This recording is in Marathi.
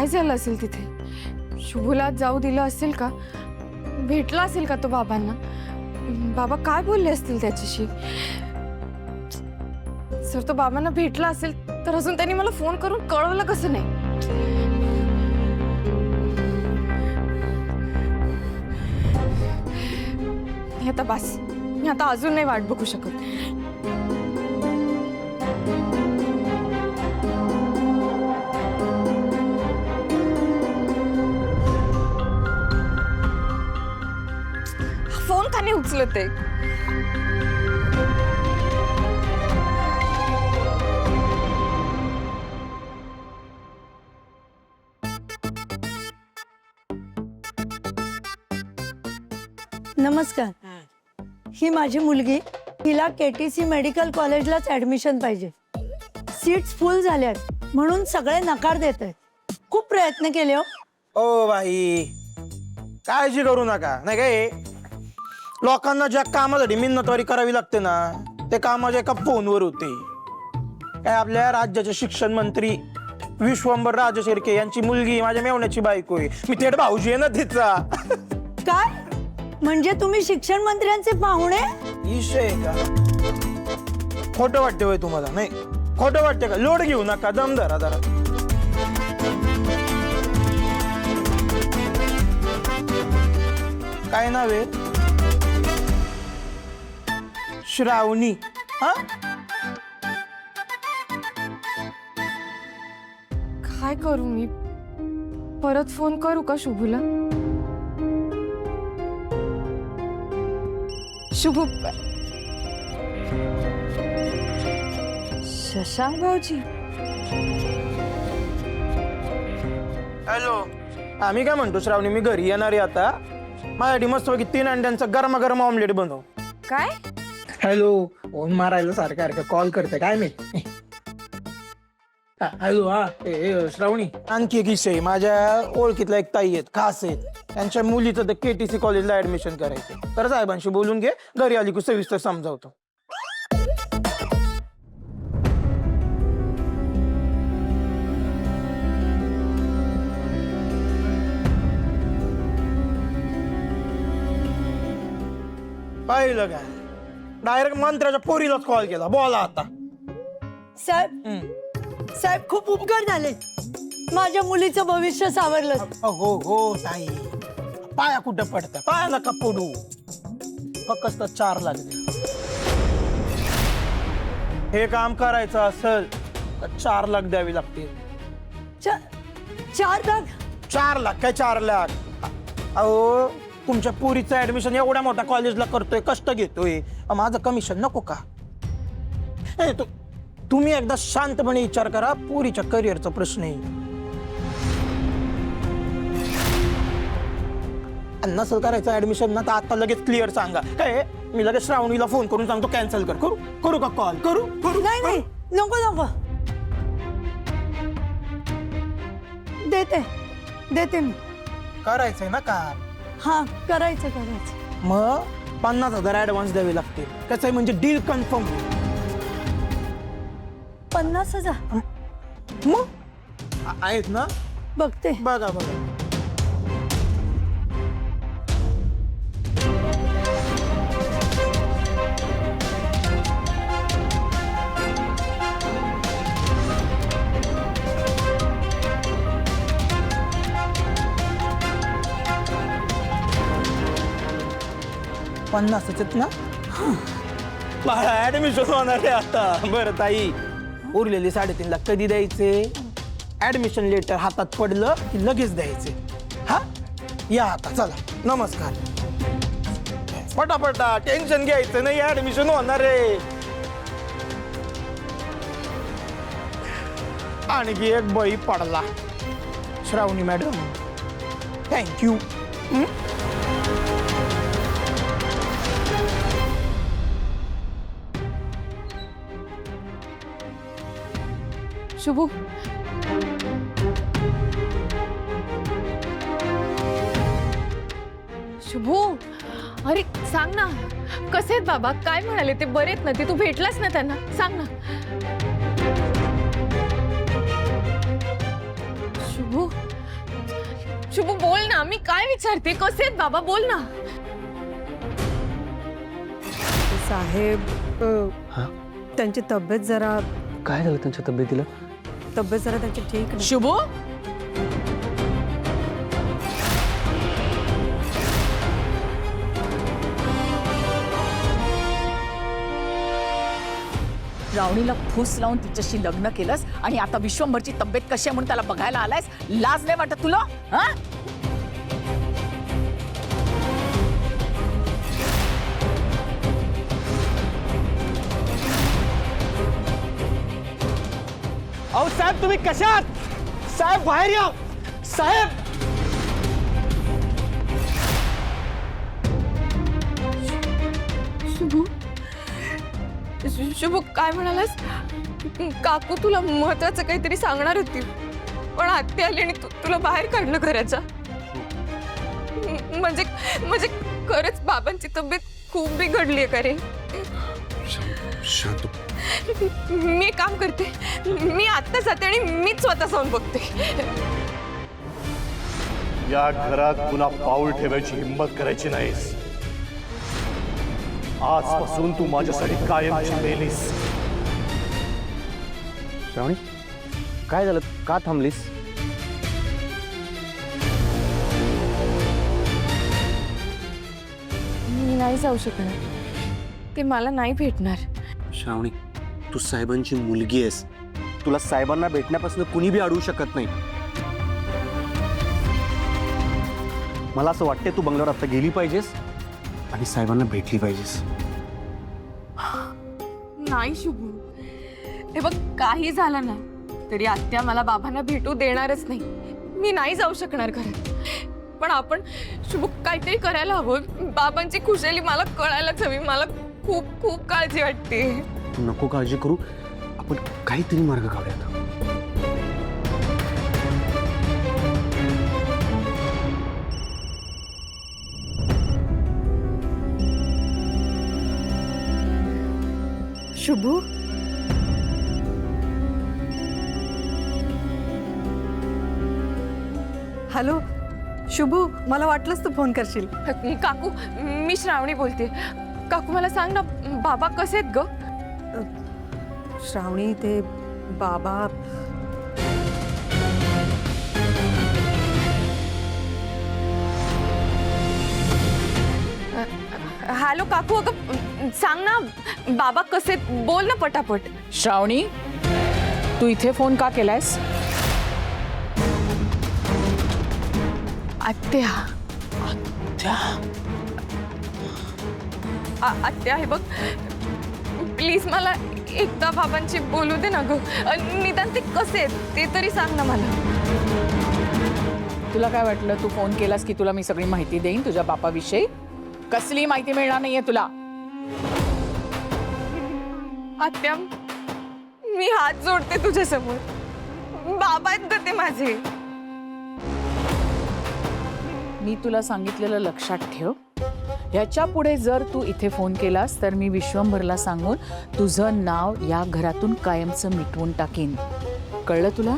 काय झालं असेल तिथे? शुभूला जाऊ दिलं असेल का? भेटला असेल का तो बाबांना? बाबा काय बोलले असतील त्याच्याशी? सर तो बाबांना भेटला असेल तर अजून त्यांनी मला फोन करून कळवलं कसं नाही? मी आता बस, मी आता अजून नाही वाट बघू शकत. फोन का नाही उचलत आहे? नमस्कार. ही माझी मुलगी. हिला केटीसी मेडिकल कॉलेजलाच ऍडमिशन पाहिजे. सीट्स फुल झाल्यात म्हणून सगळे नकार देत आहेत. खूप प्रयत्न केले हो. ओ बाई, काळजी करू नका. नाही काय लोकांना ज्या कामासाठी मिन्नतवारी करावी लागते ना, ते कामाच्या एका फोनवर होते. काय आपल्या राज्याचे शिक्षण मंत्री विश्वंभर राजशिर्के यांची मुलगी माझ्या मेवण्याची बायको आहे. मी थेट भाऊजी आहे ना तिचा. काय म्हणजे तुम्ही शिक्षण मंत्र्यांचे पाहुणे? विषय का खोटं वाटते होय तुम्हाला? नाही खोटं वाटते का? लोड घेऊ नका, दम धरा जरा. काय नाव आहे? श्रावणी. हा काय करू मी? परत फोन करू का शुभूला? शुभू, शशांक भाऊजी. हॅलो. आम्ही काय म्हणतो श्रावणी, मी घरी येणार आहे आता. माझ्यासाठी मस्तपैकी 3 अंड्यांचा गरमागरम ऑमलेट बनव. काय? हॅलो. फोन मारायला सारखं कॉल करते काय मी? हॅलो. हा श्रावणी, आणखी एक विषय. माझ्या ओळखीतला एक ताई आहेत, खास आहेत. त्यांच्या मुलीचं तर केटीसी कॉलेजला ऍडमिशन करायचं. तर साहेबांशी बोलून घे, घरी आली की सविस्तर समजावतो. पाहिलं काय? डायरेक्ट मंत्र्याच्या पोरीलाच कॉल केला. बोला आता. साहेब खूप उपकार झाले. माझ्या मुलीचं भविष्य सावरलं. हो हो ताई, पाया कुठं पडतं? पाया नका पडू. फक्त 4 लाख द्या. हे काम करायचं असेल तर 4 लाख द्यावी लागतील. 4 लाख? 4 लाख काय 4 लाख? अहो, तुमच्या पुरीचं ऍडमिशन एवढ्या मोठ्या कॉलेजला करतोय, कष्ट घेतोय. माझं कमिशन नको का? तुम्ही एकदा शांतपणे विचार करा. पुरीच्या करिअरचा प्रश्न आहे. नसेल करायचं ऍडमिशन ना, तर आता लगेच क्लिअर सांगा. काय मी लगेच श्रावणीला फोन करून सांगतो कॅन्सल कर. करू का कॉल? करू? नाही नको. देते मी. करायचंय ना का? हा, करायचं. मग 50,000 ऍडव्हान्स द्यावे लागतील. कसं आहे म्हणजे डील कन्फर्म. 50,000? मग आहेत ना? बघते. बघा. $50,000 ना? मला ऍडमिशन होणार आहे आता. बरं ताई, उरलेले 3.5 लाख कधी द्यायचे? ऍडमिशन लेटर हातात पडलं की लगेच द्यायचे. हा या आता, चला. नमस्कार. पटापटा, टेन्शन घ्यायचं नाही, ऍडमिशन होणार आहे. आणखी एक बळी पडला. श्रावणी मॅडम, थँक्यू. शुभू, शुभू, अरे सांग ना, कसे आहेत बाबा? काय म्हणाले ते? बरे आहेत ना ते? तू भेटलास ना त्यांना? सांग ना. शुभू, शुभू बोल ना, मी काय विचारते, कसे आहेत बाबा, बोल ना. साहेब त्यांची तब्येत जरा काय झालं त्यांच्या तब्येतीला? त्यांची ठीक नाही. शुभू रावणीला फूस लावून तिच्याशी लग्न केलंस आणि आता विश्वंभरची तब्येत कशी आहे म्हणून त्याला बघायला आलायस. लाज नाही वाटत तुला? हा अहो साहेब तुम्ही कशात? साहेब बाहेर या साहेब. शुभू शुभू काय म्हणालास? काकू तुला महत्वाचं काहीतरी सांगणार होती, पण आत्या आली आणि तुला बाहेर काढलं घराच्या. म्हणजे म्हणजे खरंच बाबांची तब्येत खूप बिघडली का रे? शांत. मी एक काम करते, मी आत्ता जाते आणि मीच स्वतः जाऊन बघते. या घरात पुन्हा पाऊल ठेवायची हिंमत करायची नाहीस. आजपासून तू माझ्यासाठी कायमची मेलीस. श्रावणी काय झालं? का थांबलीस? मी नाही जाऊ शकणार, ते मला नाही भेटणार. श्रावणी तू साहेबांची मुलगी आहेस. तुला साहेबांना भेटण्यापासून कुणी बी अडवू शकत नाही. मला असं वाटतंय तू बंगल्यावर आता गेली पाहिजेस आणि साहेबांना भेटली पाहिजेस. नाही शुभू, हे बघ काही झालं ना तरी आत्या मला बाबांना भेटू देणारच नाही. मी नाही जाऊ शकणार घरात. पण आपण शुभू काहीतरी करायला हवं. बाबांची खुशाली मला कळायलाच हवी. मला खूप खूप काळजी वाटते. तू नको काळजी करू, आपण काहीतरी मार्ग काढूयात. शुभू हॅलो शुभू, मला वाटलंच तू फोन करशील. काकू मी श्रावणी बोलते. काकू मला सांग ना, बाबा कसे आहेत ग? श्रावणी ते बाबा हॅलो काकू, अगं सांग ना बाबा कसे आहेत? बोल ना पटापट. श्रावणी तू इथे फोन का केलायस? आत्या आत्या हे बघ, प्लीज मला एकदा बाबांची बोलू दे ना ग. निदान ते कसे आहेत ते तरी सांग ना मला. तुला काय वाटलं तू फोन केलास की तुला मी सगळी माहिती देईन तुझ्या बापाविषयी? कसली माहिती मिळणार नाहीये तुला. आत्या मी हात जोडते तुझ्या समोर. बाबा आहेत ग ते माझे. मी तुला सांगितलेलं लक्षात ठेव. ह्याच्या पुढे जर तू इथे फोन केलास तर मी विश्वंभरला सांगून तुझं नाव या घरातून कायमचं मिटवून टाकीन. कळलं तुला?